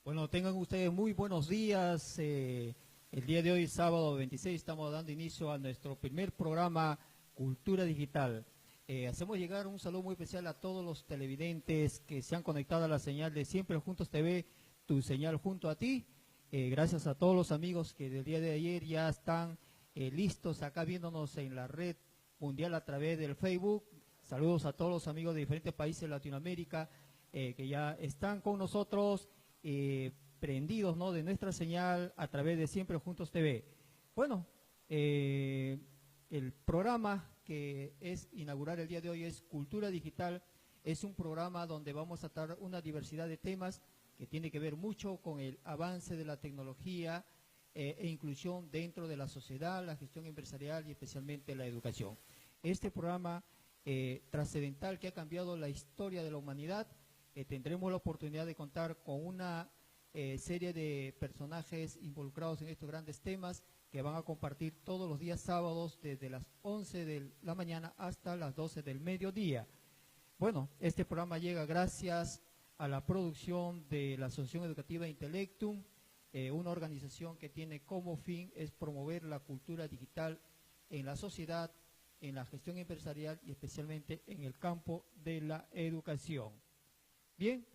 Bueno, tengan ustedes muy buenos días. El día de hoy, sábado 26, estamos dando inicio a nuestro primer programa Cultura Digital. Hacemos llegar un saludo muy especial a todos los televidentes que se han conectado a la señal de Siempre Juntos TV, tu señal junto a ti. Gracias a todos los amigos que del día de ayer ya están listos acá viéndonos en la red mundial a través del Facebook. Saludos a todos los amigos de diferentes países de Latinoamérica que ya están con nosotros. Prendidos, ¿no?, de nuestra señal a través de Siempre Juntos TV. Bueno, el programa que es inaugurar el día de hoy es Cultura Digital. Es un programa donde vamos a tratar una diversidad de temas que tiene que ver mucho con el avance de la tecnología e inclusión dentro de la sociedad, la gestión empresarial y especialmente la educación. Este programa trascendental que ha cambiado la historia de la humanidad. Tendremos la oportunidad de contar con una serie de personajes involucrados en estos grandes temas que van a compartir todos los días sábados desde las 11 de la mañana hasta las 12 del mediodía. Bueno, este programa llega gracias a la producción de la Asociación Educativa Intellectum, una organización que tiene como fin es promover la cultura digital en la sociedad, en la gestión empresarial y especialmente en el campo de la educación. Bien,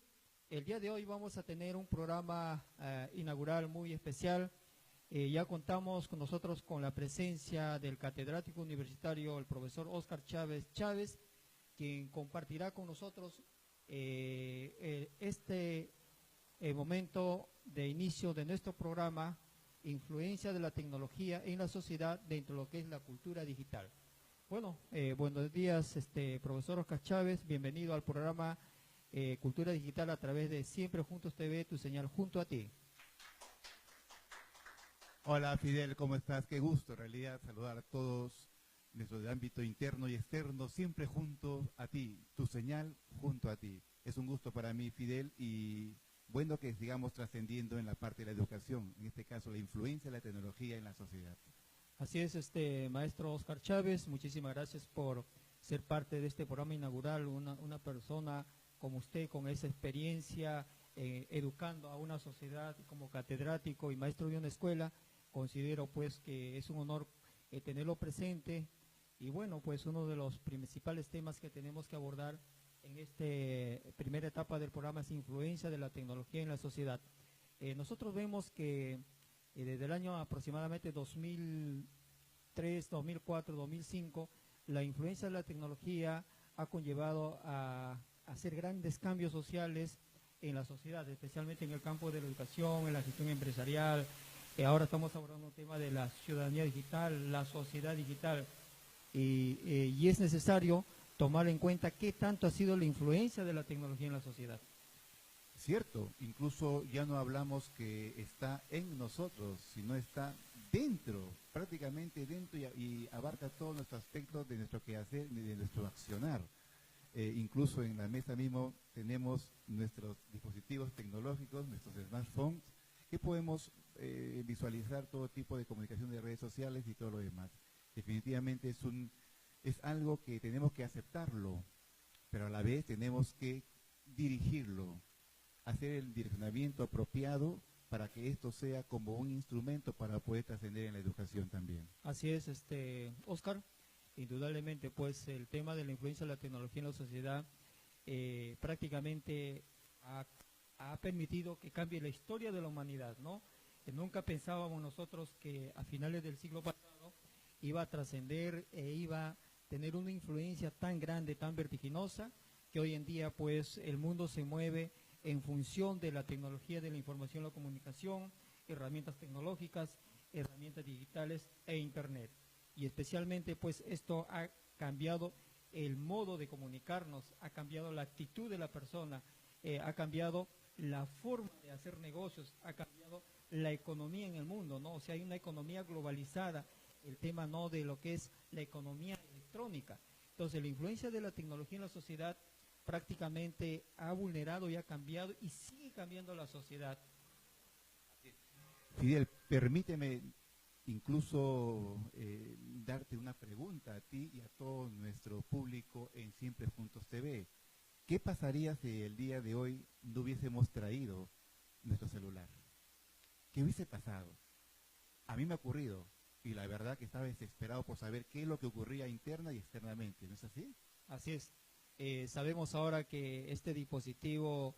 el día de hoy vamos a tener un programa inaugural muy especial. Ya contamos con nosotros con la presencia del catedrático universitario, el profesor Óscar Chávez, quien compartirá con nosotros este momento de inicio de nuestro programa, influencia de la tecnología en la sociedad dentro de lo que es la cultura digital. Bueno, buenos días, profesor Óscar Chávez, bienvenido al programa Cultura Digital a través de Siempre Juntos TV, tu señal junto a ti. Hola Fidel, ¿cómo estás? Qué gusto en realidad saludar a todos nuestro ámbito interno y externo, siempre junto a ti, tu señal junto a ti. Es un gusto para mí, Fidel, y bueno que sigamos trascendiendo en la parte de la educación, en este caso la influencia de la tecnología en la sociedad. Así es, maestro Óscar Chávez, muchísimas gracias por ser parte de este programa inaugural, una persona como usted, con esa experiencia educando a una sociedad como catedrático y maestro de una escuela. Considero pues que es un honor tenerlo presente y bueno, pues uno de los principales temas que tenemos que abordar en esta primera etapa del programa es influencia de la tecnología en la sociedad. Nosotros vemos que desde el año aproximadamente 2003, 2004, 2005, la influencia de la tecnología ha conllevado a hacer grandes cambios sociales en la sociedad, especialmente en el campo de la educación, en la gestión empresarial. Ahora estamos abordando un tema de la ciudadanía digital, la sociedad digital, y es necesario tomar en cuenta qué tanto ha sido la influencia de la tecnología en la sociedad. Cierto, incluso ya no hablamos que está en nosotros, sino está dentro, prácticamente dentro y abarca todos nuestros aspectos de nuestro quehacer y de nuestro accionar. Incluso en la mesa mismo tenemos nuestros dispositivos tecnológicos, nuestros smartphones, que podemos visualizar todo tipo de comunicación de redes sociales y todo lo demás. Definitivamente es algo que tenemos que aceptarlo, pero a la vez tenemos que dirigirlo, hacer el direccionamiento apropiado para que esto sea como un instrumento para poder trascender en la educación también. Así es, Óscar. Indudablemente, pues el tema de la influencia de la tecnología en la sociedad prácticamente ha permitido que cambie la historia de la humanidad, ¿no? Nunca pensábamos nosotros que a finales del siglo pasado iba a trascender e iba a tener una influencia tan grande, tan vertiginosa, que hoy en día pues el mundo se mueve en función de la tecnología de la información y la comunicación, herramientas tecnológicas, herramientas digitales e internet. Y especialmente pues esto ha cambiado el modo de comunicarnos, ha cambiado la actitud de la persona, ha cambiado la forma de hacer negocios, ha cambiado la economía en el mundo, ¿no? O sea, hay una economía globalizada, el tema no de lo que es la economía electrónica. Entonces, la influencia de la tecnología en la sociedad prácticamente ha vulnerado y ha cambiado y sigue cambiando la sociedad. Fidel, permíteme incluso darte una pregunta a ti y a todo nuestro público en Siempre Juntos TV. ¿Qué pasaría si el día de hoy no hubiésemos traído nuestro celular. ¿Qué hubiese pasado? A mí me ha ocurrido, y la verdad que estaba desesperado por saber qué es lo que ocurría interna y externamente, ¿no es así? Así es. Sabemos ahora que este dispositivo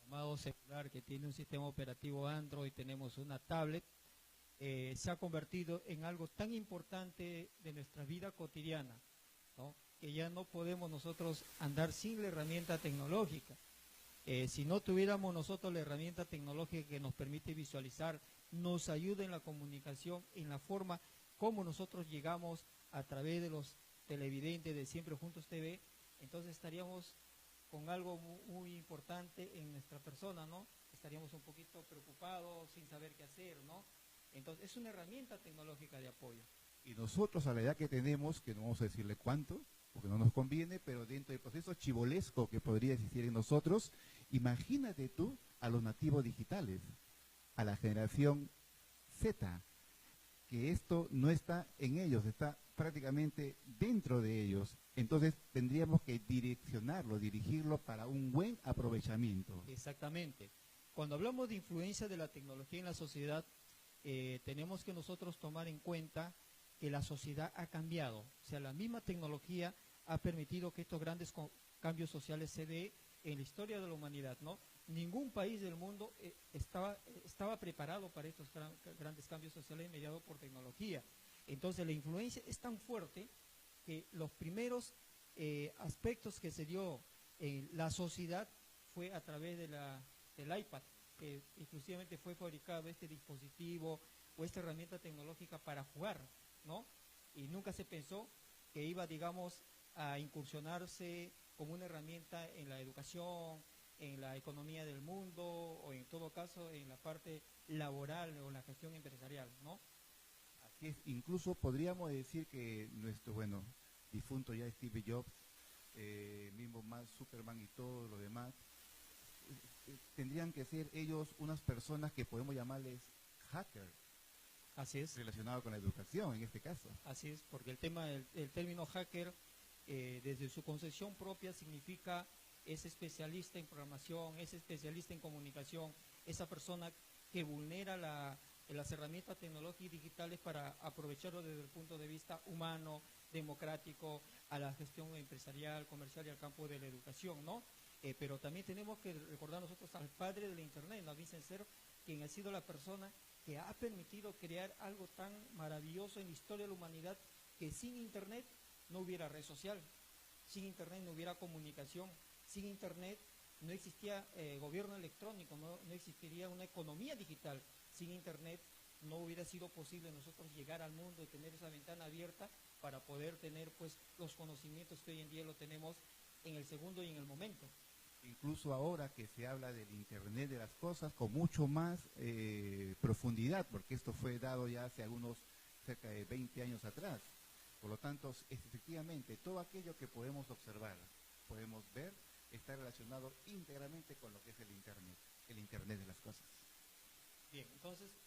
llamado celular, que tiene un sistema operativo Android, tenemos una tablet, se ha convertido en algo tan importante de nuestra vida cotidiana, ¿no? Que ya no podemos nosotros andar sin la herramienta tecnológica. Si no tuviéramos nosotros la herramienta tecnológica que nos permite visualizar, nos ayuda en la comunicación, en la forma como nosotros llegamos a través de los televidentes de Siempre Juntos TV, entonces estaríamos con algo muy importante en nuestra persona, ¿no? Estaríamos un poquito preocupados, sin saber qué hacer, ¿no? Entonces es una herramienta tecnológica de apoyo. Y nosotros a la edad que tenemos, que no vamos a decirle cuánto, porque no nos conviene, pero dentro del proceso chivolesco que podría existir en nosotros, imagínate tú a los nativos digitales, a la generación Z, que esto no está en ellos, está prácticamente dentro de ellos. Entonces tendríamos que direccionarlo, dirigirlo para un buen aprovechamiento. Exactamente. Cuando hablamos de influencia de la tecnología en la sociedad, tenemos que nosotros tomar en cuenta que la sociedad ha cambiado. O sea, la misma tecnología ha permitido que estos grandes cambios sociales se den en la historia de la humanidad, ¿no? Ningún país del mundo estaba preparado para estos grandes cambios sociales mediados por tecnología. Entonces, la influencia es tan fuerte que los primeros aspectos que se dio en la sociedad fue a través del iPad, que exclusivamente fue fabricado este dispositivo o esta herramienta tecnológica para jugar, ¿no? Y nunca se pensó que iba, digamos, a incursionarse como una herramienta en la educación, en la economía del mundo o en todo caso en la parte laboral o en la gestión empresarial, ¿no? Así es, incluso podríamos decir que nuestro, bueno, difunto ya Steve Jobs, mismo Mark Zuckerberg y todo lo demás, tendrían que ser ellos unas personas que podemos llamarles hackers. Así es. Relacionado con la educación, en este caso. Así es, porque el término hacker, desde su concepción propia, significa es especialista en programación, es especialista en comunicación, esa persona que vulnera las herramientas tecnológicas y digitales para aprovecharlo desde el punto de vista humano, democrático, a la gestión empresarial, comercial y al campo de la educación, ¿no? Pero también tenemos que recordar nosotros al padre de la Internet, David Sincero, quien ha sido la persona que ha permitido crear algo tan maravilloso en la historia de la humanidad, que sin Internet no hubiera red social, sin Internet no hubiera comunicación, sin Internet no existía gobierno electrónico, no existiría una economía digital, sin Internet no hubiera sido posible nosotros llegar al mundo y tener esa ventana abierta para poder tener pues los conocimientos que hoy en día lo tenemos en el segundo y en el momento. Incluso ahora que se habla del Internet de las cosas con mucho más profundidad, porque esto fue dado ya hace algunos cerca de 20 años atrás. Por lo tanto, efectivamente, todo aquello que podemos observar, podemos ver, está relacionado íntegramente con lo que es el Internet de las cosas. Bien, entonces,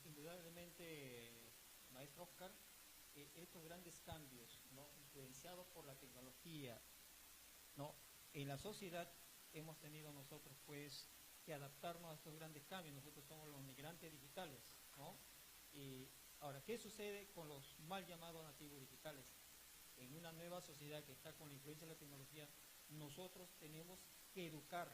indudablemente, maestro Oscar, estos grandes cambios, ¿no?, influenciados por la tecnología, ¿no?, en la sociedad hemos tenido nosotros pues que adaptarnos a estos grandes cambios. Nosotros somos los migrantes digitales, ¿no? Y ahora, ¿qué sucede con los mal llamados nativos digitales? En una nueva sociedad que está con la influencia de la tecnología, nosotros tenemos que educar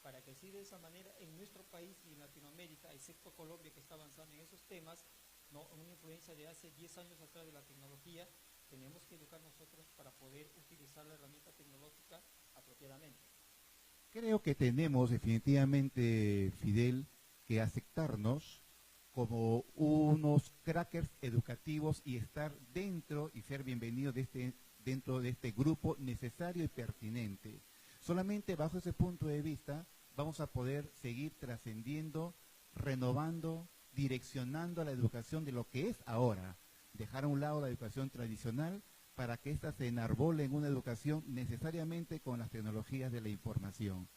para que así de esa manera en nuestro país y en Latinoamérica, excepto Colombia que está avanzando en esos temas, ¿no?, una influencia de hace 10 años atrás de la tecnología, tenemos que educar nosotros para poder utilizar la herramienta tecnológica apropiadamente. Creo que tenemos definitivamente, Fidel, que aceptarnos como unos crackers educativos y estar dentro y ser bienvenidos dentro de este grupo necesario y pertinente. Solamente bajo ese punto de vista vamos a poder seguir trascendiendo, renovando, direccionando a la educación de lo que es ahora. Dejar a un lado la educación tradicional para que ésta se enarbole en una educación necesariamente con las tecnologías de la información.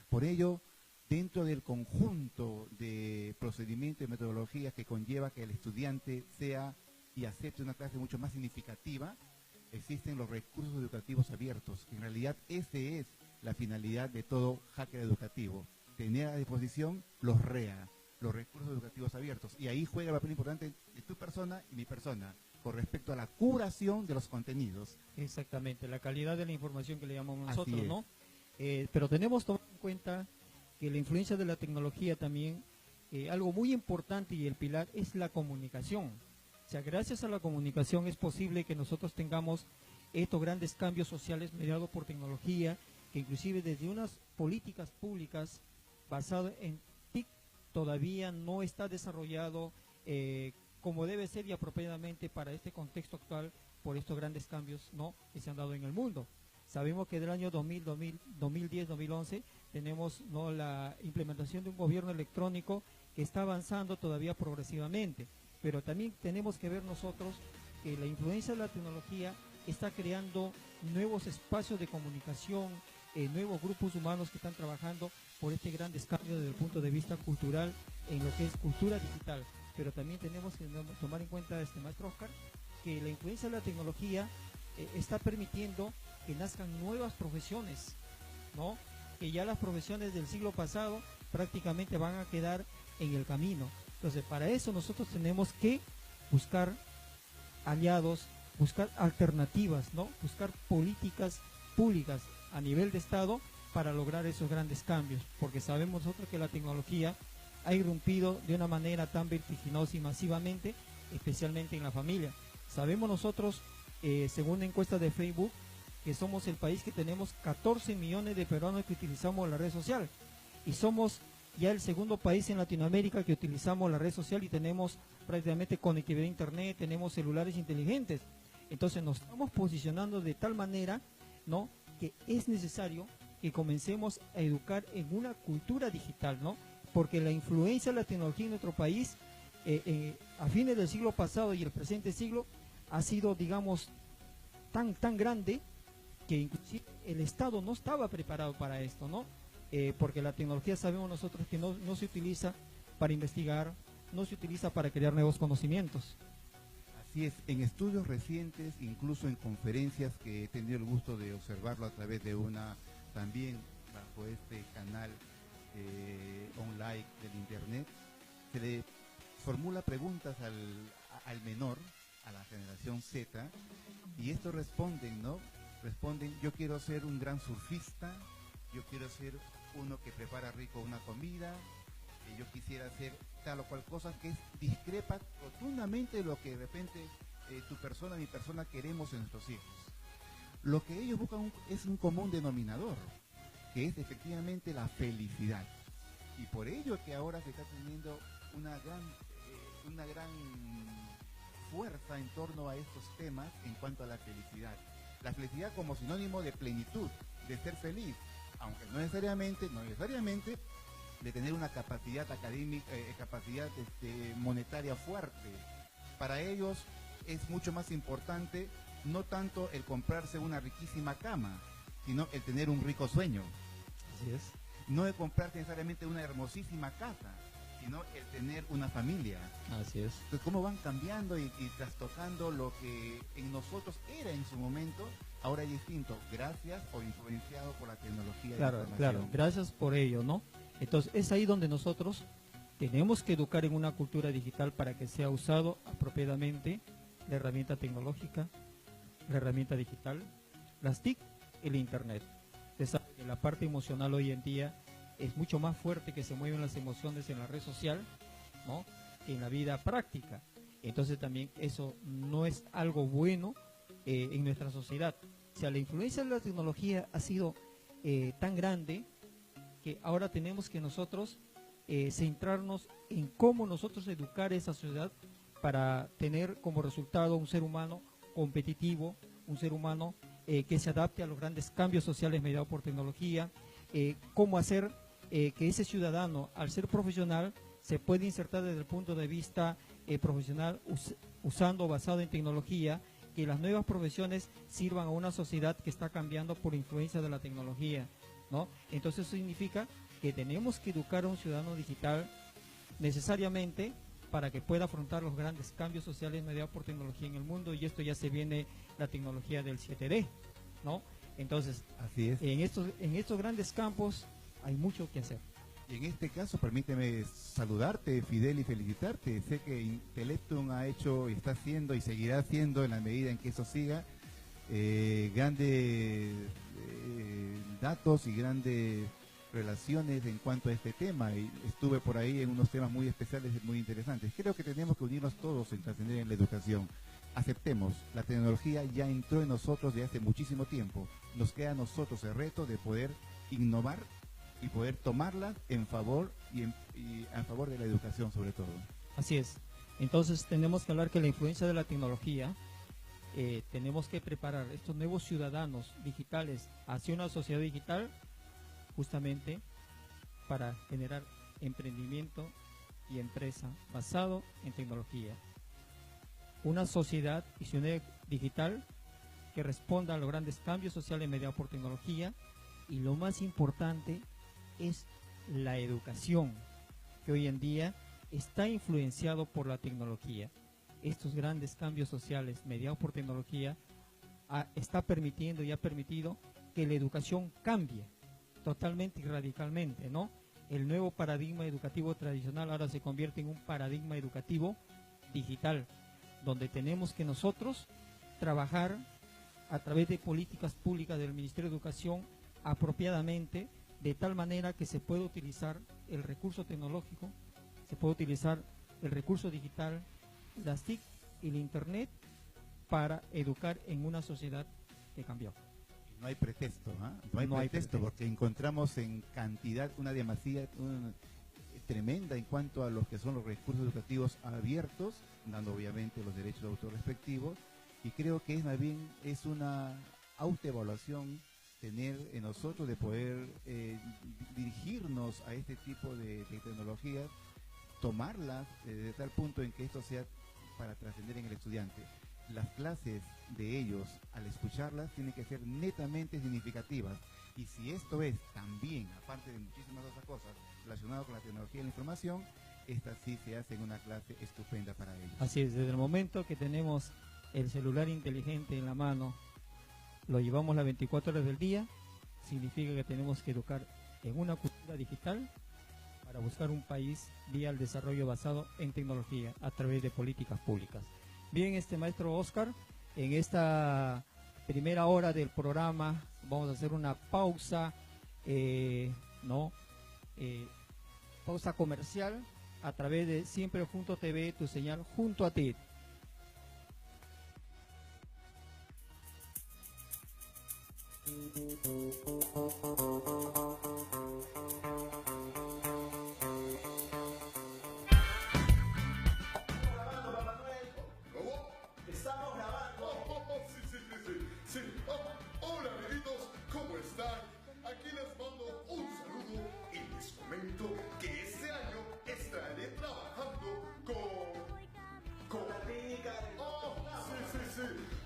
Por ello, dentro del conjunto de procedimientos y metodologías que conlleva que el estudiante sea y acepte una clase mucho más significativa, existen los recursos educativos abiertos. En realidad, esa es la finalidad de todo hacker educativo, tener a disposición los REA, los recursos educativos abiertos. Y ahí juega el papel importante de tu persona y mi persona, con respecto a la curación de los contenidos. Exactamente, la calidad de la información que le llamamos Así nosotros, es. ¿no? Pero tenemos que tomar en cuenta que la influencia de la tecnología también, algo muy importante y el pilar es la comunicación. O sea, gracias a la comunicación es posible que nosotros tengamos estos grandes cambios sociales mediados por tecnología, que inclusive desde unas políticas públicas basadas en TIC todavía no está desarrollado como debe ser y apropiadamente para este contexto actual por estos grandes cambios, ¿no?, que se han dado en el mundo. Sabemos que del año 2010, 2011 tenemos, ¿no?, la implementación de un gobierno electrónico que está avanzando todavía progresivamente, pero también tenemos que ver nosotros que la influencia de la tecnología está creando nuevos espacios de comunicación, nuevos grupos humanos que están trabajando por este gran cambio desde el punto de vista cultural en lo que es cultura digital. Pero también tenemos que tomar en cuenta, maestro Oscar, que la influencia de la tecnología está permitiendo que nazcan nuevas profesiones, ¿no? Que ya las profesiones del siglo pasado prácticamente van a quedar en el camino. Entonces, para eso nosotros tenemos que buscar aliados, buscar alternativas, ¿no? Buscar políticas públicas a nivel de Estado para lograr esos grandes cambios, porque sabemos nosotros que la tecnología ha irrumpido de una manera tan vertiginosa y masivamente, especialmente en la familia. Sabemos nosotros, según una encuesta de Facebook, que somos el país que tenemos 14 millones de peruanos que utilizamos la red social, y somos ya el segundo país en Latinoamérica que utilizamos la red social y tenemos prácticamente conectividad a internet, tenemos celulares inteligentes. Entonces nos estamos posicionando de tal manera, ¿no?, que es necesario que comencemos a educar en una cultura digital, ¿no? Porque la influencia de la tecnología en nuestro país a fines del siglo pasado y el presente siglo ha sido, digamos, tan grande que inclusive el Estado no estaba preparado para esto, ¿no? Porque la tecnología sabemos nosotros que no se utiliza para investigar, no se utiliza para crear nuevos conocimientos. Así es, en estudios recientes, incluso en conferencias que he tenido el gusto de observarlo a través de también bajo este canal online del internet, se le formula preguntas al menor, a la generación Z, y estos responden, ¿no? Responden: yo quiero ser un gran surfista, yo quiero ser uno que prepara rico una comida, yo quisiera hacer tal o cual cosa, que discrepa rotundamente de lo que de repente tu persona, mi persona queremos en nuestros hijos. Lo que ellos buscan es un común denominador, que es efectivamente la felicidad. Y por ello que ahora se está teniendo una gran fuerza en torno a estos temas en cuanto a la felicidad. La felicidad como sinónimo de plenitud, de ser feliz, aunque no necesariamente de tener una capacidad académica, capacidad monetaria fuerte. Para ellos es mucho más importante no tanto el comprarse una riquísima cama, sino el tener un rico sueño. Así es. No el comprarse necesariamente una hermosísima casa, sino el tener una familia. Así es. Entonces, cómo van cambiando y trastocando lo que en nosotros era en su momento, ahora es distinto, gracias o influenciado por la tecnología. Claro, gracias por ello, ¿no? Entonces, es ahí donde nosotros tenemos que educar en una cultura digital para que sea usado apropiadamente la herramienta tecnológica, la herramienta digital, las TIC y el Internet. Usted sabe que la parte emocional hoy en día es mucho más fuerte, que se mueven las emociones en la red social, ¿no?, que en la vida práctica. Entonces también eso no es algo bueno en nuestra sociedad. O sea, la influencia de la tecnología ha sido tan grande que ahora tenemos que nosotros centrarnos en cómo nosotros educar a esa sociedad para tener como resultado un ser humano competitivo, un ser humano que se adapte a los grandes cambios sociales mediados por tecnología, cómo hacer que ese ciudadano, al ser profesional, se puede insertar desde el punto de vista profesional basado en tecnología, que las nuevas profesiones sirvan a una sociedad que está cambiando por influencia de la tecnología, ¿no? Entonces eso significa que tenemos que educar a un ciudadano digital necesariamente para que pueda afrontar los grandes cambios sociales mediados por tecnología en el mundo, y esto ya se viene la tecnología del 7D, ¿no? Entonces, así es. En estos grandes campos hay mucho que hacer. Y En este caso, permíteme saludarte, Fidel, y felicitarte. Sé que Intellectum ha hecho, y está haciendo, y seguirá haciendo en la medida en que eso siga, grandes datos y grandes relaciones en cuanto a este tema. Y estuve por ahí en unos temas muy especiales, muy interesantes. Creo que tenemos que unirnos todos en trascender en la educación. Aceptemos, la tecnología ya entró en nosotros de hace muchísimo tiempo. Nos queda a nosotros el reto de poder innovar y poder tomarla en favor y a favor de la educación sobre todo. Así es. Entonces tenemos que hablar que la influencia de la tecnología, tenemos que preparar estos nuevos ciudadanos digitales hacia una sociedad digital justamente para generar emprendimiento y empresa basado en tecnología. Una sociedad y ciudad digital que responda a los grandes cambios sociales mediados por tecnología, y lo más importante es la educación, que hoy en día está influenciado por la tecnología. Estos grandes cambios sociales mediados por tecnología está permitiendo y ha permitido que la educación cambie totalmente y radicalmente, ¿no? El nuevo paradigma educativo tradicional ahora se convierte en un paradigma educativo digital, donde tenemos que nosotros trabajar a través de políticas públicas del Ministerio de Educación apropiadamente, de tal manera que se pueda utilizar el recurso tecnológico, se puede utilizar el recurso digital, las TIC y el Internet para educar en una sociedad que cambió. No hay pretexto, no hay pretexto, porque encontramos en cantidad una demasía tremenda en cuanto a los que son los recursos educativos abiertos, dando obviamente los derechos de autor respectivos, y creo que es más bien es una autoevaluación tener en nosotros de poder dirigirnos a este tipo de tecnologías, tomarlas de tal punto en que esto sea para trascender en el estudiante. Las clases de ellos, al escucharlas, tienen que ser netamente significativas. Y si esto es también, aparte de muchísimas otras cosas, relacionado con la tecnología y la información, esta sí se hace en una clase estupenda para ellos. Así es, desde el momento que tenemos el celular inteligente en la mano, lo llevamos las 24 horas del día, significa que tenemos que educar en una cultura digital para buscar un país vía el desarrollo basado en tecnología a través de políticas públicas. Bien, maestro Oscar, en esta primera hora del programa vamos a hacer una pausa, pausa comercial a través de Siempre Junto TV, tu señal junto a ti. Estamos grabando. Sí. Hola, amiguitos, ¿cómo están? Aquí les mando un saludo y les comento que este año estaré trabajando con la clínica del doctor.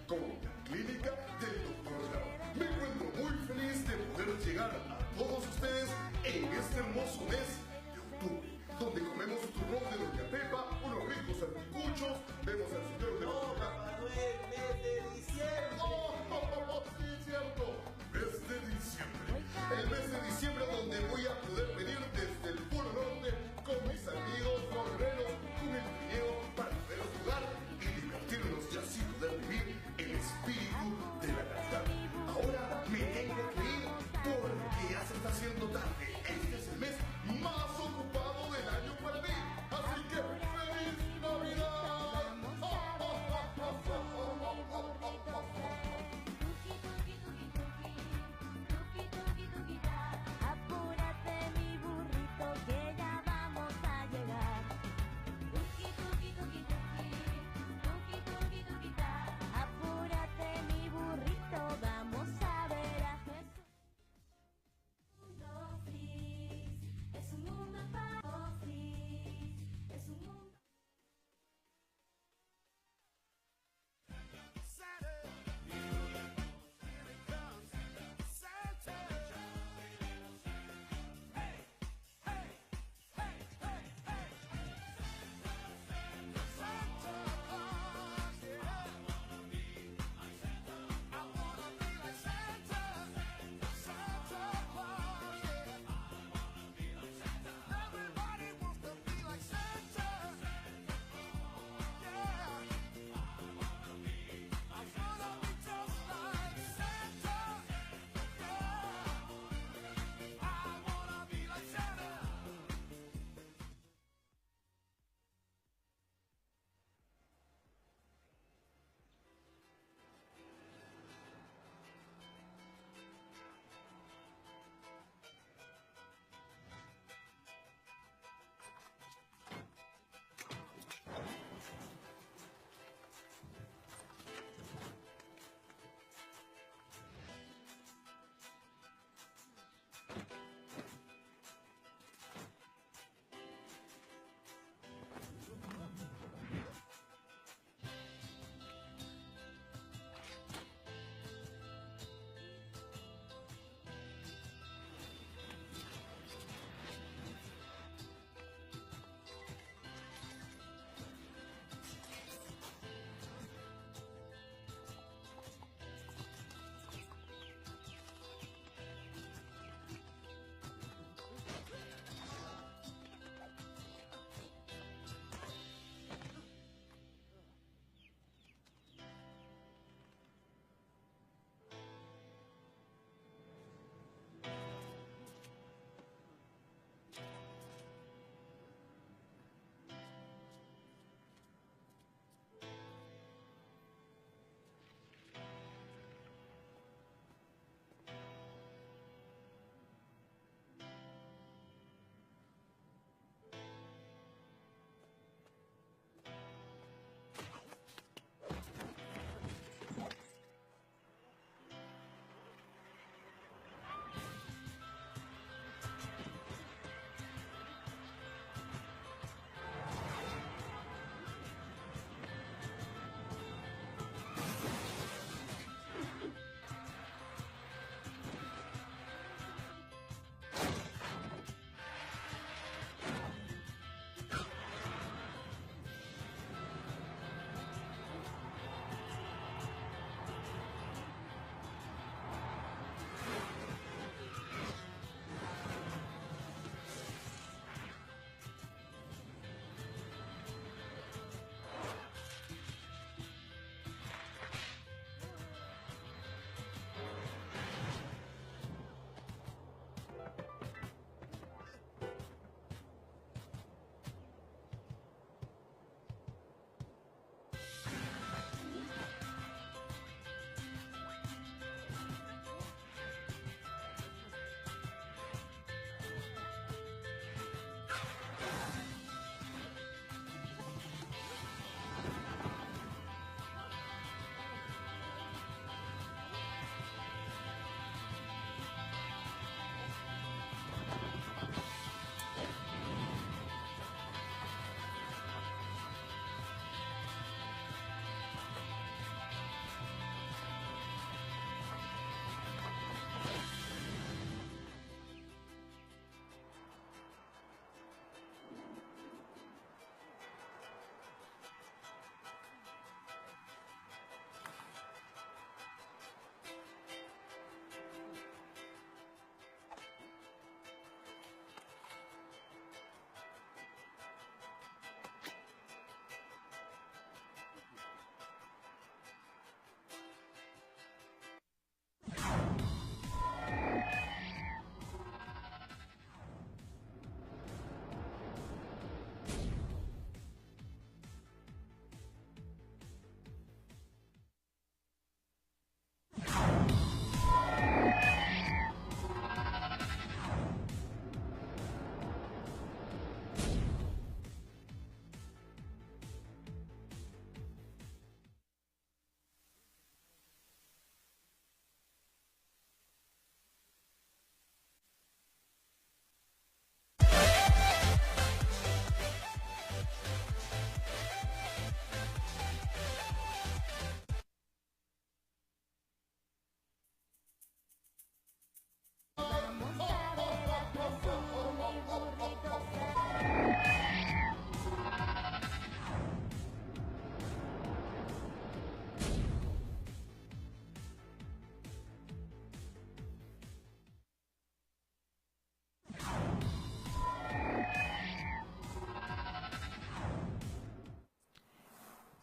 Con la clínica del doctor Lau. Me encuentro muy feliz de poder llegar a todos ustedes en este hermoso mes de octubre, donde comemos un turrón de Doña Pepa, unos ricos anticuchos, vemos al señor de la Mes de diciembre. sí, cierto, mes de diciembre. El mes de diciembre donde voy a poder venir desde el Polo Norte con mis amigos guerreros, con el trineo, para poder jugar y divertirnos y así poder vivir el espíritu de la Navidad. Ahora me tengo que ir porque ya se está haciendo tarde. Este es el mes más ocupado del año para mí. Así que ¡feliz Navidad!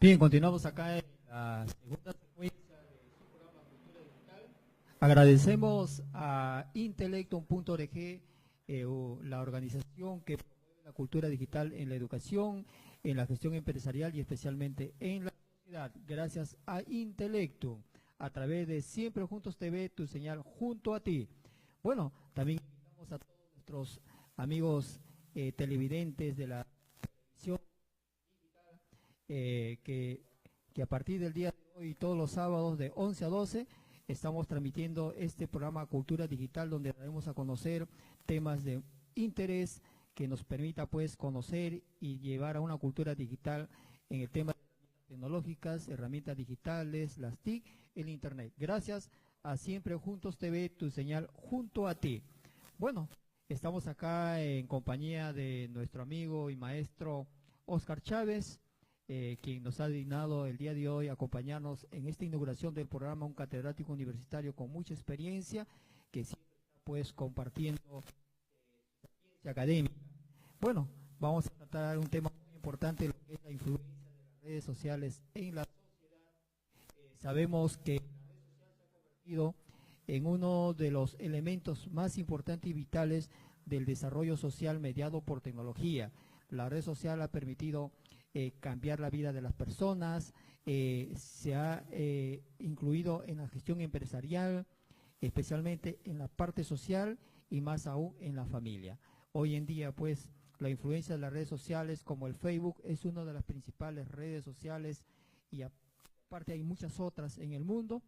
Bien, continuamos acá en la segunda secuencia de su programa Cultura Digital. Agradecemos a Intelectum.org, la organización que promueve la cultura digital en la educación, en la gestión empresarial y especialmente en la sociedad. Gracias a Intelectum, a través de Siempre Juntos TV, tu señal junto a ti. Bueno, también invitamos a todos nuestros amigos televidentes de la televisión que a partir del día de hoy, todos los sábados de 11 a 12, estamos transmitiendo este programa Cultura Digital, donde daremos a conocer temas de interés que nos permita pues conocer y llevar a una cultura digital en el tema de herramientas tecnológicas, herramientas digitales, las TIC, el Internet. Gracias a Siempre Juntos TV, tu señal junto a ti. Bueno, estamos acá en compañía de nuestro amigo y maestro Oscar Chávez, quien nos ha dignado el día de hoy acompañarnos en esta inauguración del programa, un catedrático universitario con mucha experiencia, que siempre está pues compartiendo experiencia académica. Bueno, vamos a tratar un tema muy importante, lo que es la influencia de las redes sociales en la sociedad. Sabemos que la red social se ha convertido en uno de los elementos más importantes y vitales del desarrollo social mediado por tecnología. La red social ha permitido cambiar la vida de las personas, se ha incluido en la gestión empresarial, especialmente en la parte social y más aún en la familia. Hoy en día, pues, la influencia de las redes sociales como el Facebook es una de las principales redes sociales y aparte hay muchas otras en el mundo.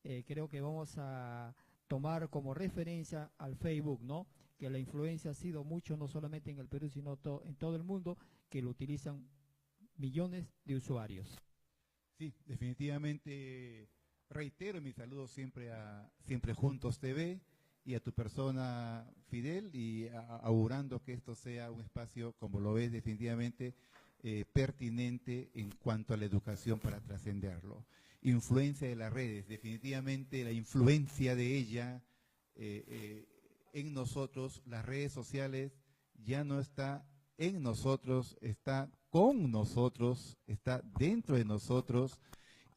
Creo que vamos a tomar como referencia al Facebook, ¿no? Que la influencia ha sido mucho, no solamente en el Perú, sino en todo el mundo, que lo utilizan millones de usuarios. Sí, definitivamente reitero mi saludo siempre a Siempre Juntos TV y a tu persona, Fidel, y augurando que esto sea un espacio, como lo ves, definitivamente pertinente en cuanto a la educación para trascenderlo. Influencia de las redes, definitivamente la influencia de ella en nosotros, las redes sociales ya no está en nosotros, está con nosotros, está dentro de nosotros,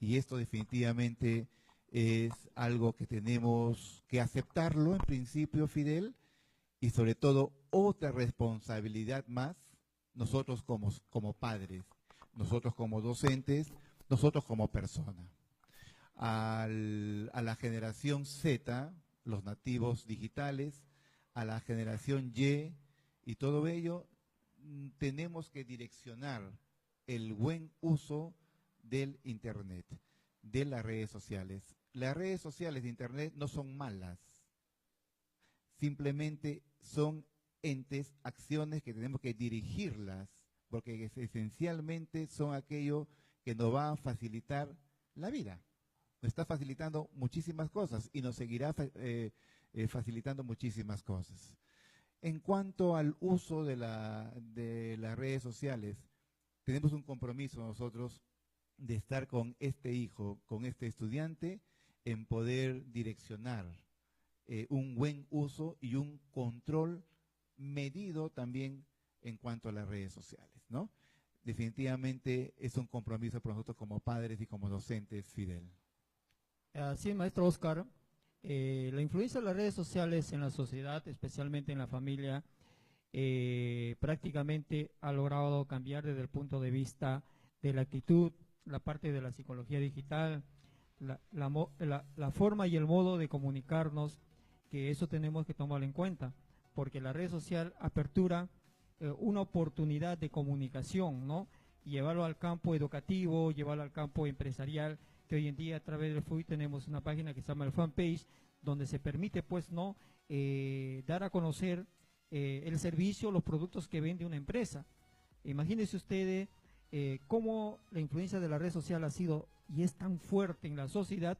y esto definitivamente es algo que tenemos que aceptarlo en principio, Fidel, y sobre todo otra responsabilidad más, nosotros como padres, nosotros como docentes, nosotros como personas. A la generación Z, los nativos digitales, a la generación Y y todo ello, tenemos que direccionar el buen uso del Internet, de las redes sociales. Las redes sociales de Internet no son malas, simplemente son entes, acciones que tenemos que dirigirlas, porque esencialmente son aquello que nos va a facilitar la vida. Nos está facilitando muchísimas cosas y nos seguirá facilitando muchísimas cosas. En cuanto al uso de las redes sociales, tenemos un compromiso nosotros de estar con este hijo, con este estudiante, en poder direccionar un buen uso y un control medido también en cuanto a las redes sociales, ¿no? Definitivamente es un compromiso para nosotros como padres y como docentes, Fidel. Así es, maestro Oscar. La influencia de las redes sociales en la sociedad, especialmente en la familia, prácticamente ha logrado cambiar desde el punto de vista de la actitud, la parte de la psicología digital, la forma y el modo de comunicarnos, que eso tenemos que tomarlo en cuenta, porque la red social apertura una oportunidad de comunicación, ¿no? Llevarlo al campo educativo, llevarlo al campo empresarial, que hoy en día a través del FUI tenemos una página que se llama el fanpage, donde se permite pues no dar a conocer el servicio, los productos que vende una empresa. Imagínense ustedes cómo la influencia de la red social ha sido y es tan fuerte en la sociedad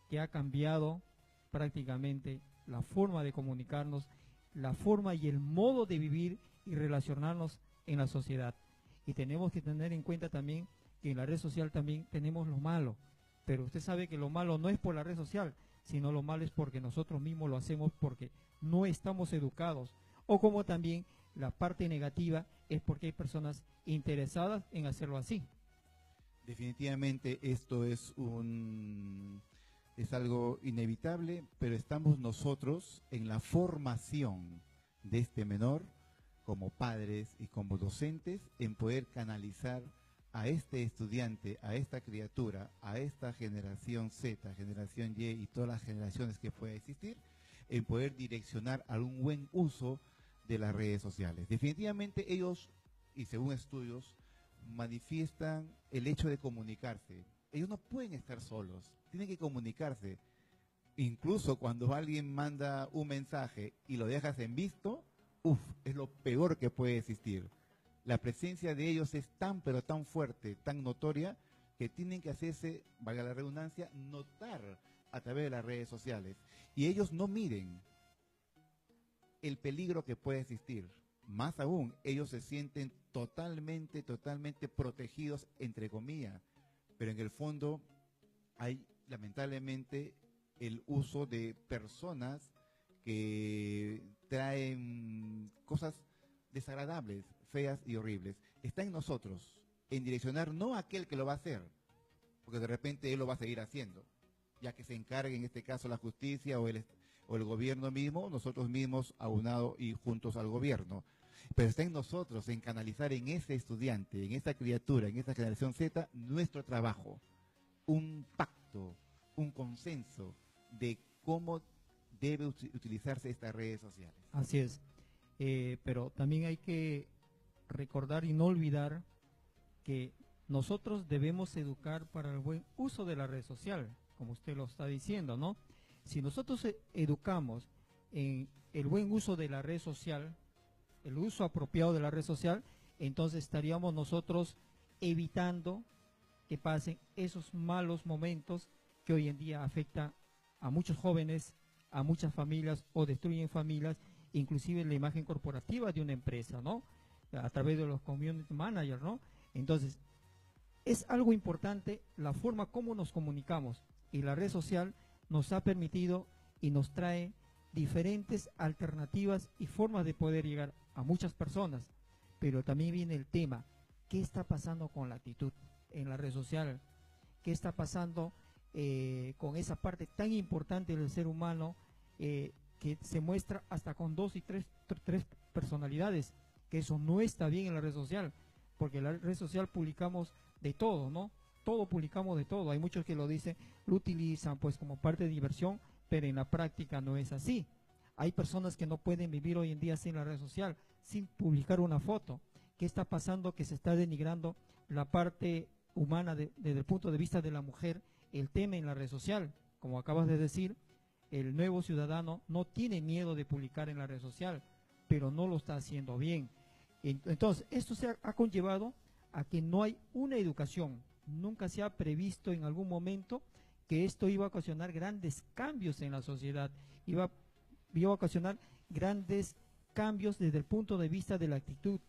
que ha cambiado prácticamente la forma de comunicarnos, la forma y el modo de vivir y relacionarnos en la sociedad. Y tenemos que tener en cuenta también que en la red social también tenemos lo malo. Pero usted sabe que lo malo no es por la red social, sino lo malo es porque nosotros mismos lo hacemos porque no estamos educados. O como también la parte negativa es porque hay personas interesadas en hacerlo así. Definitivamente esto es algo inevitable, pero estamos nosotros en la formación de este menor, como padres y como docentes, en poder canalizar a este estudiante, a esta criatura, a esta generación Z, generación Y y todas las generaciones que pueda existir, en poder direccionar a un buen uso de las redes sociales. Definitivamente ellos, y según estudios, manifiestan el hecho de comunicarse. Ellos no pueden estar solos, tienen que comunicarse. Incluso cuando alguien manda un mensaje y lo dejas en visto, es lo peor que puede existir. La presencia de ellos es tan pero tan fuerte, tan notoria, que tienen que hacerse, valga la redundancia, notar a través de las redes sociales. Y ellos no miden el peligro que puede existir. Más aún, ellos se sienten totalmente protegidos, entre comillas. Pero en el fondo hay, lamentablemente, el uso de personas que traen cosas desagradables, feas y horribles. Está en nosotros, en direccionar no a aquel que lo va a hacer, porque de repente él lo va a seguir haciendo, ya que se encargue en este caso la justicia o el gobierno mismo, nosotros mismos aunados y juntos al gobierno. Pero está en nosotros, en canalizar en ese estudiante, en esta criatura, en esta generación Z, nuestro trabajo, un pacto, un consenso de cómo debe utilizarse estas redes sociales. Así es. Pero también hay que recordar y no olvidar que nosotros debemos educar para el buen uso de la red social, como usted lo está diciendo, ¿no? Si nosotros educamos en el buen uso de la red social, el uso apropiado de la red social, entonces estaríamos nosotros evitando que pasen esos malos momentos que hoy en día afectan a muchos jóvenes, a muchas familias o destruyen familias, inclusive la imagen corporativa de una empresa, ¿no? A través de los community managers, ¿no? Entonces, es algo importante la forma como nos comunicamos, y la red social nos ha permitido y nos trae diferentes alternativas y formas de poder llegar a muchas personas. Pero también viene el tema, ¿qué está pasando con la actitud en la red social? ¿Qué está pasando con esa parte tan importante del ser humano que se muestra hasta con 2 y 3 personalidades? Que eso no está bien en la red social, porque en la red social publicamos de todo, ¿no? Todo publicamos de todo. Hay muchos que lo dicen, lo utilizan pues como parte de diversión, pero en la práctica no es así. Hay personas que no pueden vivir hoy en día sin la red social, sin publicar una foto. ¿Qué está pasando? Que se está denigrando la parte humana desde el punto de vista de la mujer, el tema en la red social. Como acabas de decir, el nuevo ciudadano no tiene miedo de publicar en la red social, pero no lo está haciendo bien. Entonces, esto se ha conllevado a que no hay una educación. Nunca se ha previsto en algún momento que esto iba a ocasionar grandes cambios en la sociedad, iba a ocasionar grandes cambios desde el punto de vista de la actitud,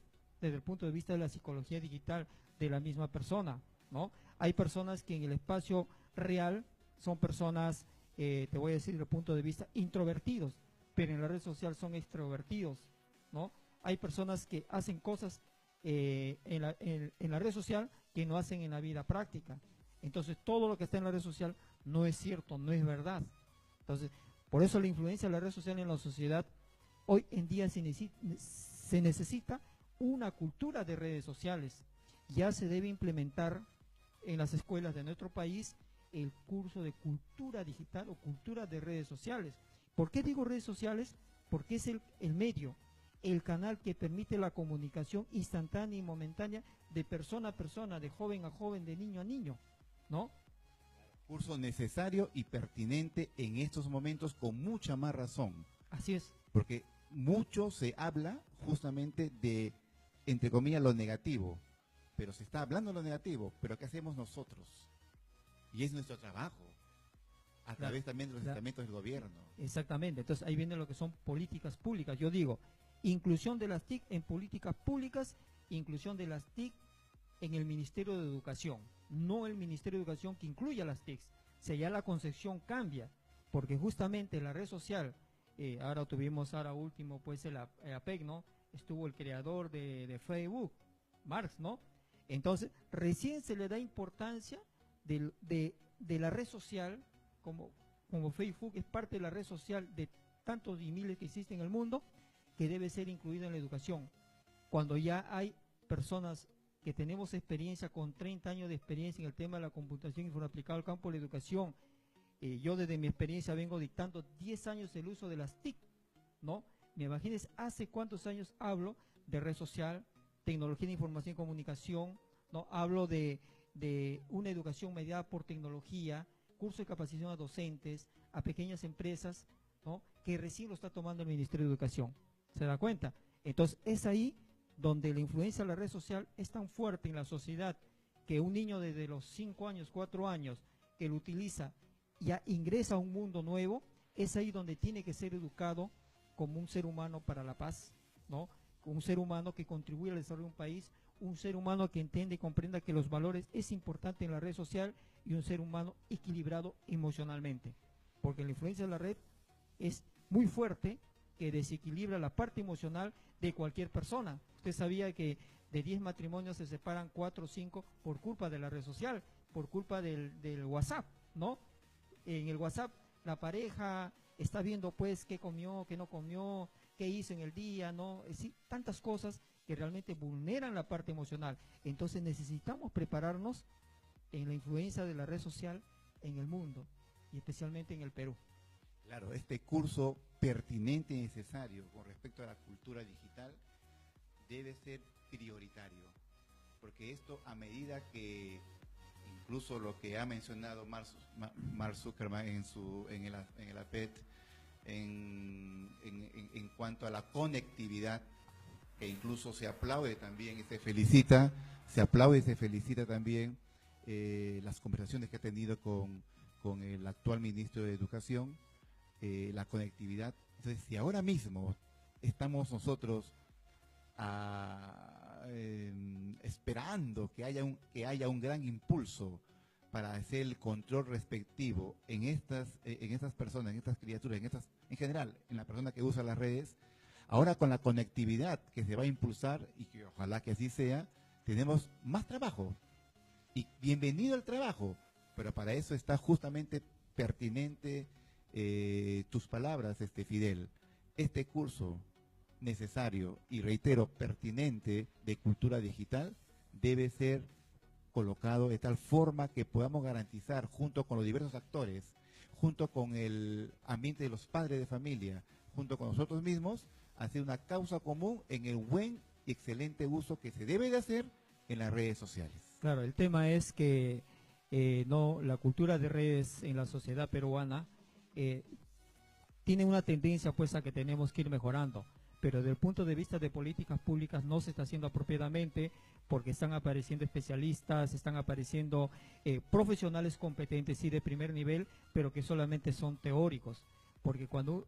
desde el punto de vista de la psicología digital de la misma persona, ¿no? Hay personas que en el espacio real son personas, te voy a decir desde el punto de vista introvertidos, pero en la red social son extrovertidos, ¿no? Hay personas que hacen cosas en la red social que no hacen en la vida práctica. Entonces todo lo que está en la red social no es cierto, no es verdad. Entonces, por eso la influencia de la red social en la sociedad, hoy en día se necesita una cultura de redes sociales. Ya se debe implementar en las escuelas de nuestro país el curso de cultura digital o cultura de redes sociales. ¿Por qué digo redes sociales? Porque es el medio, el canal que permite la comunicación instantánea y momentánea de persona a persona, de joven a joven, de niño a niño, ¿no? Curso necesario y pertinente en estos momentos con mucha más razón. Así es. Porque mucho se habla justamente de, entre comillas, lo negativo. Pero se está hablando de lo negativo, pero ¿qué hacemos nosotros? Y es nuestro trabajo, a través también de los estamentos del gobierno. Exactamente, entonces ahí viene lo que son políticas públicas. Yo digo, inclusión de las TIC en políticas públicas, inclusión de las TIC en el Ministerio de Educación, no el Ministerio de Educación que incluya las TICs. O sea, ya la concepción cambia, porque justamente la red social, ahora último pues el APEC, ¿no? Estuvo el creador de Facebook, Marx, ¿no? Entonces, recién se le da importancia de la red social, como Facebook es parte de la red social de tantos y miles que existen en el mundo, que debe ser incluida en la educación. Cuando ya hay personas que tenemos experiencia, con 30 años de experiencia en el tema de la computación y aplicado al campo de la educación, yo desde mi experiencia vengo dictando 10 años el uso de las TIC, ¿no? Me imagines hace cuántos años hablo de red social, tecnología de información y comunicación, ¿no? Hablo de una educación mediada por tecnología, curso de capacitación a docentes, a pequeñas empresas, ¿no? Que recién lo está tomando el Ministerio de Educación. ¿Se da cuenta? Entonces es ahí donde la influencia de la red social es tan fuerte en la sociedad, que un niño desde los 5 años, 4 años, que lo utiliza, ya ingresa a un mundo nuevo, es ahí donde tiene que ser educado como un ser humano para la paz, ¿no? Como un ser humano que contribuye al desarrollo de un país, un ser humano que entiende y comprenda que los valores es importante en la red social, y un ser humano equilibrado emocionalmente, porque la influencia de la red es muy fuerte, que desequilibra la parte emocional de cualquier persona. Usted sabía que de 10 matrimonios se separan 4 o 5 por culpa de la red social, por culpa del WhatsApp, ¿no? En el WhatsApp la pareja está viendo pues qué comió, qué no comió, qué hizo en el día, ¿no? Es decir, tantas cosas que realmente vulneran la parte emocional. Entonces necesitamos prepararnos en la influencia de la red social en el mundo, y especialmente en el Perú. Claro, este curso pertinente y necesario con respecto a la cultura digital debe ser prioritario, porque esto, a medida que incluso lo que ha mencionado Mark Zuckerberg en el APET, en cuanto a la conectividad, que incluso se aplaude también y se felicita también las conversaciones que ha tenido con el actual ministro de Educación, la conectividad. Entonces, si ahora mismo estamos nosotros esperando que haya un gran impulso para hacer el control respectivo en estas personas, en estas criaturas, en general, en la persona que usa las redes, ahora con la conectividad que se va a impulsar, y que ojalá que así sea, tenemos más trabajo. Y bienvenido al trabajo, pero para eso está justamente pertinente tus palabras, Fidel. Este curso necesario y, reitero, pertinente de cultura digital debe ser colocado de tal forma que podamos garantizar, junto con los diversos actores, junto con el ambiente de los padres de familia, junto con nosotros mismos, hacer una causa común en el buen y excelente uso que se debe de hacer en las redes sociales. Claro, el tema es que la cultura de redes en la sociedad peruana tiene una tendencia pues a que tenemos que ir mejorando, pero desde el punto de vista de políticas públicas no se está haciendo apropiadamente, porque están apareciendo especialistas, están apareciendo profesionales competentes y de primer nivel, pero que solamente son teóricos, porque cuando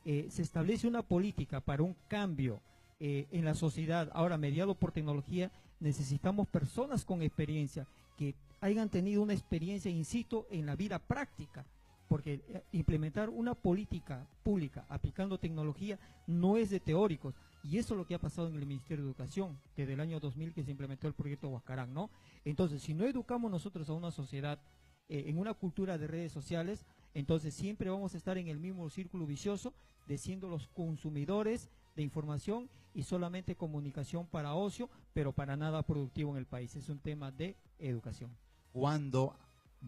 se establece una política para un cambio en la sociedad, ahora mediado por tecnología, necesitamos personas con experiencia, que hayan tenido una experiencia, insisto, en la vida práctica, porque implementar una política pública aplicando tecnología no es de teóricos, y eso es lo que ha pasado en el Ministerio de Educación desde el año 2000 que se implementó el proyecto Huascarán, ¿no? Entonces, si no educamos nosotros a una sociedad en una cultura de redes sociales, entonces siempre vamos a estar en el mismo círculo vicioso de siendo los consumidores de información y solamente comunicación para ocio, pero para nada productivo en el país. Es un tema de educación. ¿Cuándo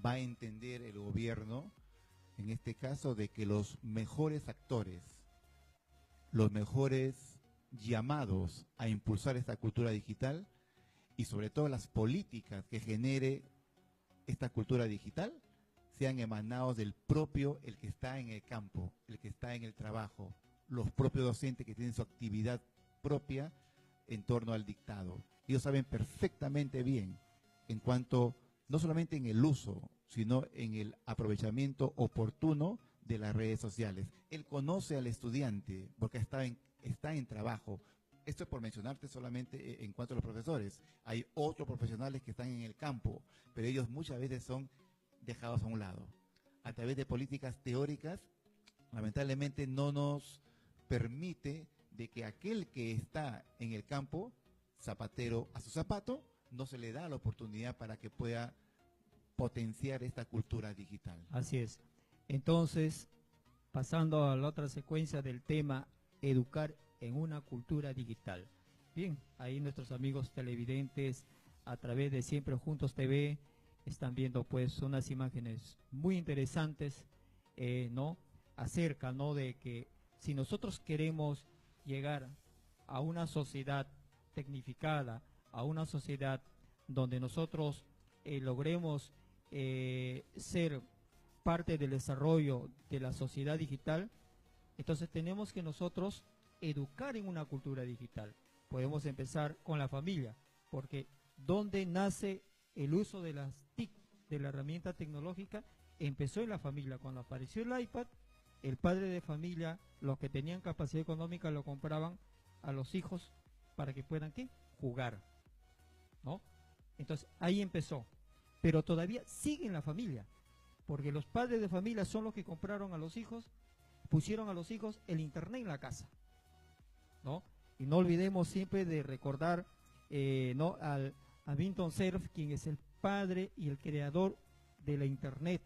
va a entender el gobierno, en este caso, de que los mejores actores, los mejores llamados a impulsar esta cultura digital y sobre todo las políticas que genere esta cultura digital sean emanados del propio, el que está en el campo, el que está en el trabajo, los propios docentes que tienen su actividad propia en torno al dictado? Ellos saben perfectamente bien en cuanto, no solamente en el uso, sino en el aprovechamiento oportuno de las redes sociales. Él conoce al estudiante porque está en trabajo. Esto es por mencionarte solamente en cuanto a los profesores. Hay otros profesionales que están en el campo, pero ellos muchas veces son dejados a un lado. A través de políticas teóricas, lamentablemente no nos permite de que aquel que está en el campo, zapatero a su zapato, no se le da la oportunidad para que pueda potenciar esta cultura digital. Así es. Entonces, pasando a la otra secuencia del tema, educar en una cultura digital. Bien, ahí nuestros amigos televidentes a través de Siempre Juntos TV están viendo pues unas imágenes muy interesantes, ¿no? Acerca, ¿no? De que si nosotros queremos llegar a una sociedad tecnificada, a una sociedad donde nosotros logremos ser parte del desarrollo de la sociedad digital, entonces tenemos que nosotros educar en una cultura digital. Podemos empezar con la familia, porque donde nace el uso de las TIC, de la herramienta tecnológica, empezó en la familia. Cuando apareció el iPad, el padre de familia, los que tenían capacidad económica, lo compraban a los hijos para que puedan, ¿qué? Jugar, ¿no? Entonces, ahí empezó. Pero todavía sigue en la familia, porque los padres de familia son los que compraron a los hijos, pusieron a los hijos el internet en la casa, ¿no? Y no olvidemos siempre de recordar, ¿no? A Vinton Cerf, quien es el padre y el creador de la internet.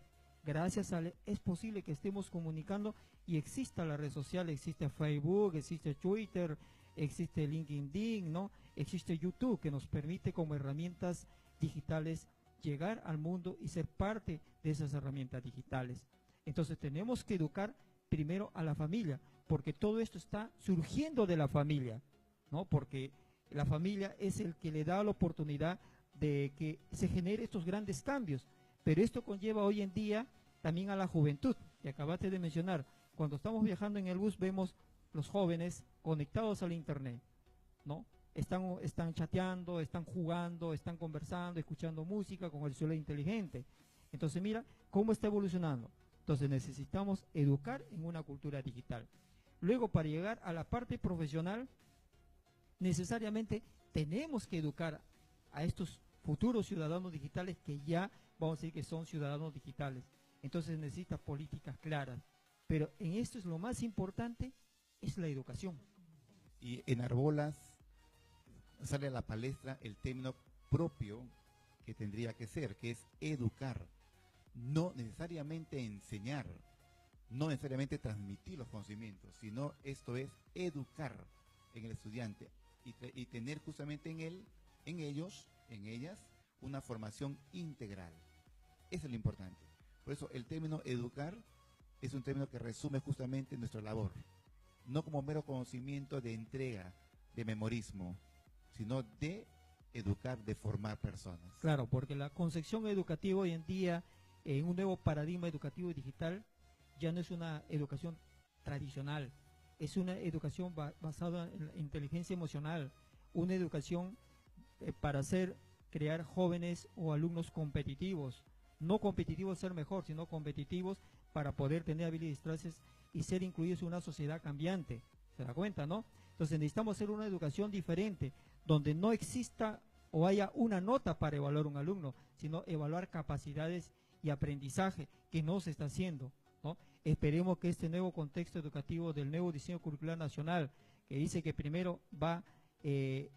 Gracias a él es posible que estemos comunicando y exista la red social, existe Facebook, existe Twitter, existe LinkedIn, ¿no? Existe YouTube, que nos permite como herramientas digitales llegar al mundo y ser parte de esas herramientas digitales. Entonces tenemos que educar primero a la familia, porque todo esto está surgiendo de la familia, ¿no? Porque la familia es el que le da la oportunidad de que se genere estos grandes cambios. Pero esto conlleva hoy en día también a la juventud, que acabaste de mencionar. Cuando estamos viajando en el bus vemos los jóvenes conectados al internet, ¿no? Están chateando, están jugando, están conversando, escuchando música con el celular inteligente. Entonces mira cómo está evolucionando. Entonces necesitamos educar en una cultura digital. Luego, para llegar a la parte profesional, necesariamente tenemos que educar a estos futuros ciudadanos digitales que ya vamos a decir que son ciudadanos digitales. Entonces necesita políticas claras. Pero en esto es lo más importante, es la educación. Y en Arbolas sale a la palestra el término propio que tendría que ser, que es educar. No necesariamente enseñar, no necesariamente transmitir los conocimientos, sino esto es educar en el estudiante y tener justamente en él, en ellos, en ellas, una formación integral. Eso es lo importante. Por eso el término educar es un término que resume justamente nuestra labor, no como mero conocimiento de entrega, de memorismo, sino de educar, de formar personas. Claro, porque la concepción educativa hoy en día, en un nuevo paradigma educativo y digital, ya no es una educación tradicional, es una educación basada en la inteligencia emocional, una educación para crear jóvenes o alumnos competitivos, no competitivos ser mejor, sino competitivos para poder tener habilidades y destrezas y ser incluidos en una sociedad cambiante. ¿Se da cuenta, no? Entonces necesitamos hacer una educación diferente, donde no exista o haya una nota para evaluar un alumno, sino evaluar capacidades y aprendizaje, que no se está haciendo, ¿no? Esperemos que este nuevo contexto educativo del nuevo diseño curricular nacional, que dice que primero va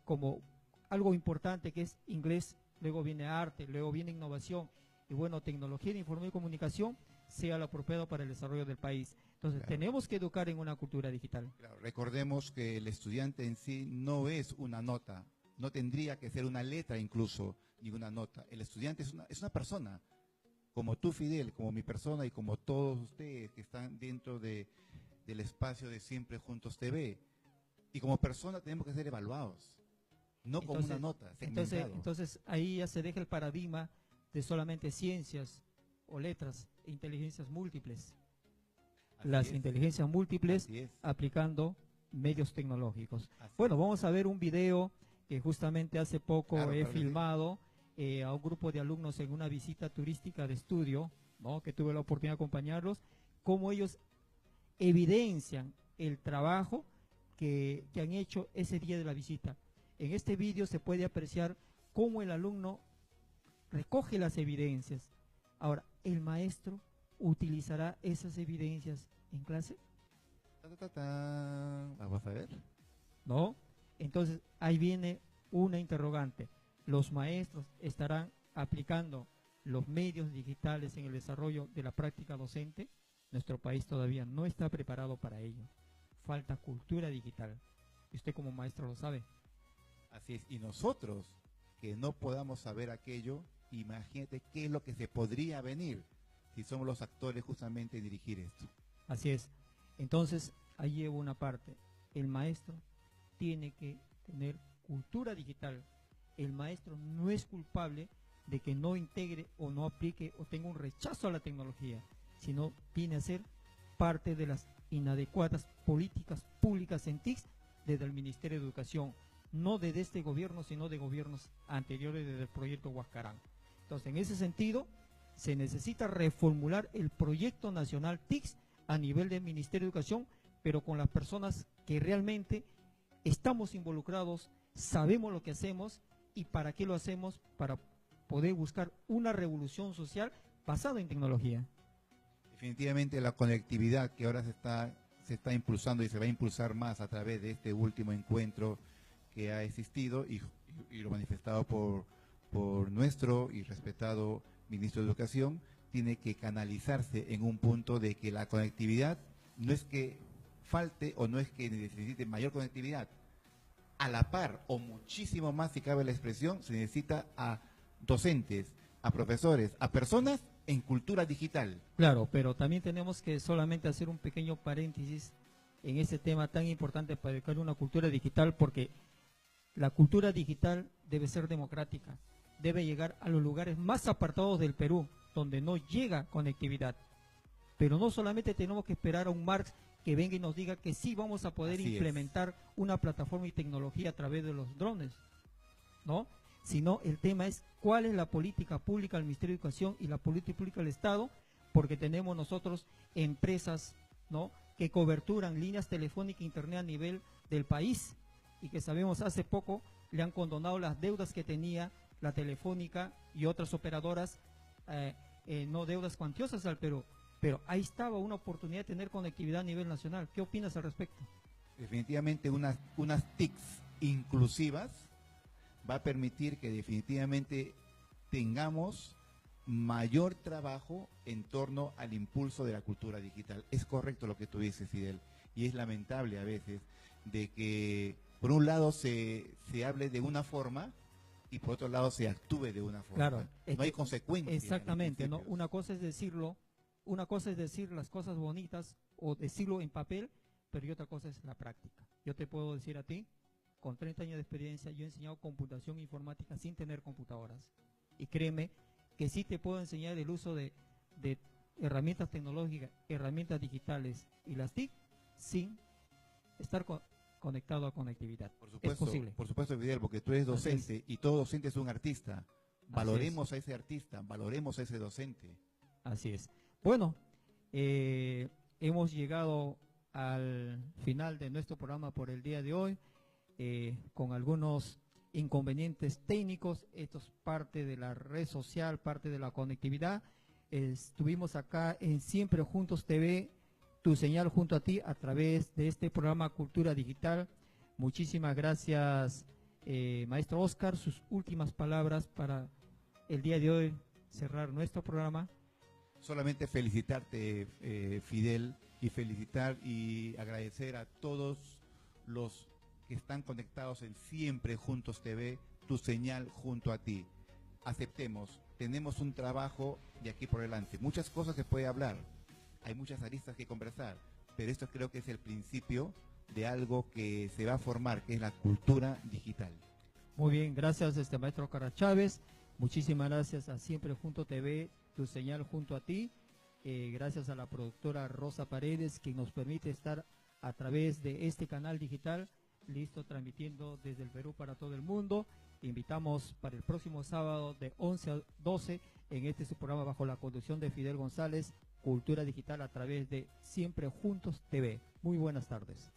como algo importante, que es inglés, luego viene arte, luego viene innovación, y bueno, tecnología de información y comunicación, sea lo apropiado para el desarrollo del país. Entonces, claro, tenemos que educar en una cultura digital. Claro, recordemos que el estudiante en sí no es una nota, no tendría que ser una letra incluso, ni una nota. El estudiante es una persona, como tú, Fidel, como mi persona y como todos ustedes que están dentro del espacio de Siempre Juntos TV. Y como persona tenemos que ser evaluados, no como una nota. Entonces ahí ya se deja el paradigma de solamente ciencias o letras e inteligencias múltiples. Las inteligencias múltiples aplicando medios tecnológicos. Bueno, vamos a ver un video que justamente hace poco he filmado a un grupo de alumnos en una visita turística de estudio, ¿no? Que tuve la oportunidad de acompañarlos, cómo ellos evidencian el trabajo que han hecho ese día de la visita. En este video se puede apreciar cómo el alumno recoge las evidencias. Ahora, ¿el maestro utilizará esas evidencias en clase? Vamos a ver. ¿No? Entonces, ahí viene una interrogante. los maestros estarán aplicando los medios digitales en el desarrollo de la práctica docente. Nuestro país todavía no está preparado para ello. Falta cultura digital. Y usted como maestro lo sabe. Así es, y nosotros que no podamos saber aquello, imagínate qué es lo que se podría venir si somos los actores justamente en dirigir esto. Así es. Entonces, ahí llevo una parte. El maestro tiene que tener cultura digital. El maestro no es culpable de que no integre o no aplique o tenga un rechazo a la tecnología, sino viene a ser parte de las inadecuadas políticas públicas en TICS desde el Ministerio de Educación, no desde este gobierno, sino de gobiernos anteriores desde el proyecto Huascarán. Entonces, en ese sentido, se necesita reformular el proyecto nacional TICS a nivel del Ministerio de Educación, pero con las personas que realmente estamos involucrados, sabemos lo que hacemos y para qué lo hacemos, para poder buscar una revolución social basada en tecnología. Definitivamente la conectividad que ahora se está impulsando y se va a impulsar más a través de este último encuentro que ha existido y lo manifestado por nuestro y respetado ministro de Educación, tiene que canalizarse en un punto de que la conectividad no es que falte o no es que necesite mayor conectividad. A la par o muchísimo más, si cabe la expresión, se necesita a docentes, a profesores, a personas en cultura digital. Claro, pero también tenemos que solamente hacer un pequeño paréntesis en ese tema tan importante para educar una cultura digital, porque la cultura digital debe ser democrática, debe llegar a los lugares más apartados del Perú, donde no llega conectividad. Pero no solamente tenemos que esperar a un Marx que venga y nos diga que sí vamos a poder implementar una plataforma y tecnología a través de los drones, ¿no? Sino el tema es cuál es la política pública del Ministerio de Educación y la política pública del Estado, porque tenemos nosotros empresas, ¿no?, que coberturan líneas telefónicas e internet a nivel del país y que sabemos hace poco le han condonado las deudas que tenía la Telefónica y otras operadoras, no deudas cuantiosas al Perú, pero ahí estaba una oportunidad de tener conectividad a nivel nacional. ¿Qué opinas al respecto? Definitivamente unas TICs inclusivas va a permitir que definitivamente tengamos mayor trabajo en torno al impulso de la cultura digital. Es correcto lo que tú dices, Fidel, y es lamentable a veces de que por un lado se hable de una forma y por otro lado se actúe de una forma. Claro, no hay consecuencias. Exactamente, ¿no? Una cosa es decirlo, una cosa es decir las cosas bonitas o decirlo en papel, pero otra cosa es la práctica. Yo te puedo decir a ti, con 30 años de experiencia, yo he enseñado computación e informática sin tener computadoras. Y créeme que sí te puedo enseñar el uso de herramientas tecnológicas, herramientas digitales y las TIC sin estar conectado a conectividad. Por supuesto, es posible. Por supuesto, Fidel, porque tú eres docente y todo docente es un artista. Valoremos a ese artista, valoremos a ese docente. Así es. Bueno, hemos llegado al final de nuestro programa por el día de hoy, con algunos inconvenientes técnicos. Esto es parte de la red social, parte de la conectividad. Estuvimos acá en Siempre Juntos TV, tu señal junto a ti a través de este programa Cultura Digital. Muchísimas gracias, maestro Oscar. Sus últimas palabras para el día de hoy, cerrar nuestro programa. Solamente felicitarte, Fidel, y felicitar y agradecer a todos los que están conectados en Siempre Juntos TV, tu señal junto a ti. Aceptemos, tenemos un trabajo de aquí por delante. Muchas cosas se puede hablar, hay muchas aristas que conversar, pero esto creo que es el principio de algo que se va a formar, que es la cultura digital. Muy bien, gracias maestro Oscar Chávez. Muchísimas gracias a Siempre Junto TV, tu señal junto a ti. Gracias a la productora Rosa Paredes, que nos permite estar a través de este canal digital, listo, transmitiendo desde el Perú para todo el mundo. Invitamos para el próximo sábado de 11 a 12 en este su programa bajo la conducción de Fidel González, Cultura Digital a través de Siempre Juntos TV. Muy buenas tardes.